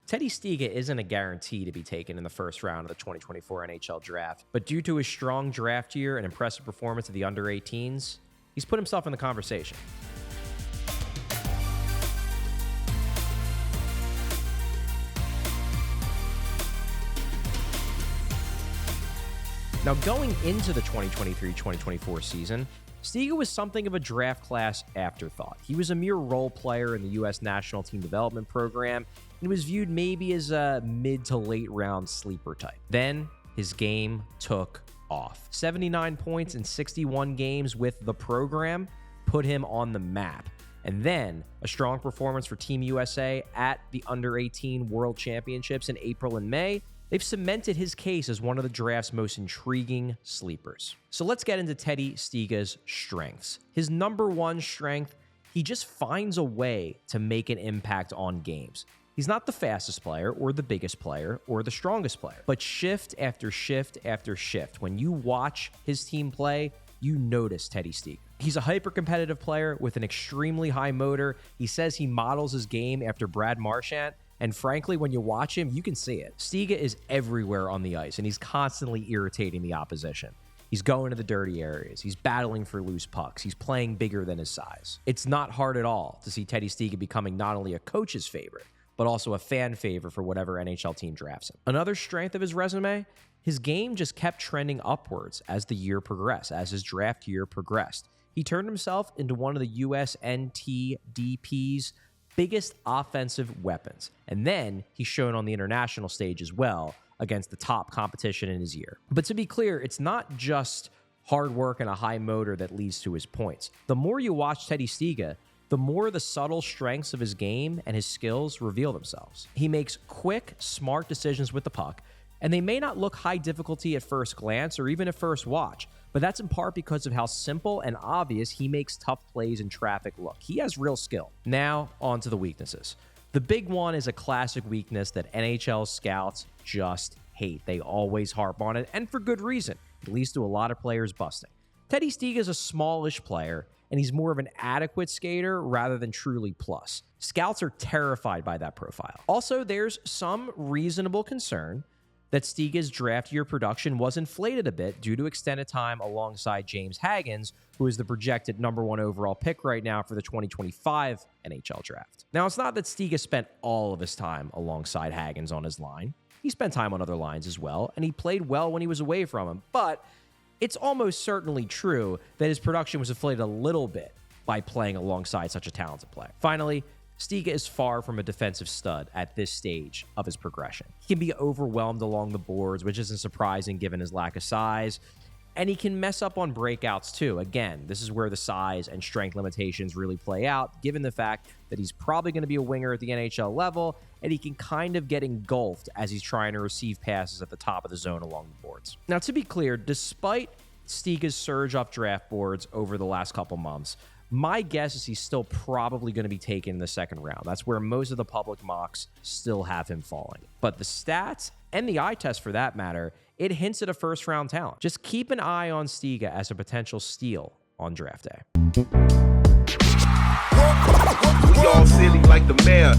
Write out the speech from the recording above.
Teddy Stiga isn't a guarantee to be taken in the first round of the 2024 NHL Draft, but due to his strong draft year and impressive performance of the under-18s, he's put himself in the conversation. Now, going into the 2023-2024 season, Stiga was something of a draft class afterthought. He was a mere role player in the U.S. national team development program and was viewed maybe as a mid to late round sleeper type. Then his game took off. 79 points in 61 games with the program put him on the map. And then a strong performance for Team USA at the Under-18 World Championships in April and May. They've cemented his case as one of the draft's most intriguing sleepers. So let's get into Teddy Stiga's strengths. His number one strength, he just finds a way to make an impact on games. He's not the fastest player or the biggest player or the strongest player, but shift after shift after shift, when you watch his team play, you notice Teddy Stiga. He's a hyper-competitive player with an extremely high motor. He says he models his game after Brad Marchand, and frankly, when you watch him, you can see it. Stiga is everywhere on the ice, and he's constantly irritating the opposition. He's going to the dirty areas. He's battling for loose pucks. He's playing bigger than his size. It's not hard at all to see Teddy Stiga becoming not only a coach's favorite, but also a fan favorite for whatever NHL team drafts him. Another strength of his resume, his game just kept trending upwards as the year progressed, as his draft year progressed. He turned himself into one of the USNTDP's biggest offensive weapons. And then he's shown on the international stage as well against the top competition in his year. But to be clear, it's not just hard work and a high motor that leads to his points. The more you watch Teddy Stiga, the more the subtle strengths of his game and his skills reveal themselves. He makes quick, smart decisions with the puck, and they may not look high difficulty at first glance or even at first watch, but that's in part because of how simple and obvious he makes tough plays in traffic look. He has real skill. Now, on to the weaknesses. The big one is a classic weakness that NHL scouts just hate. They always harp on it, and for good reason. It leads to a lot of players busting. Teddy Stiga is a smallish player, and he's more of an adequate skater rather than truly plus. Scouts are terrified by that profile. Also, there's some reasonable concern that Stiga's draft year production was inflated a bit due to extended time alongside James Hagens, who is the projected number one overall pick right now for the 2025 NHL Draft. Now, it's not that Stiga spent all of his time alongside Hagens on his line. He spent time on other lines as well, and he played well when he was away from him, but it's almost certainly true that his production was inflated a little bit by playing alongside such a talented player. Finally, Stiga is far from a defensive stud at this stage of his progression. He can be overwhelmed along the boards, which isn't surprising given his lack of size, and he can mess up on breakouts too. Again, this is where the size and strength limitations really play out, given the fact that he's probably going to be a winger at the NHL level, and he can kind of get engulfed as he's trying to receive passes at the top of the zone along the boards. Now, to be clear, despite Stiga's surge up draft boards over the last couple months, my guess is he's still probably going to be taken in the second round. That's where most of the public mocks still have him falling. But the stats, and the eye test for that matter, it hints at a first-round talent. Just keep an eye on Stiga as a potential steal on draft day. We all silly like the mayor.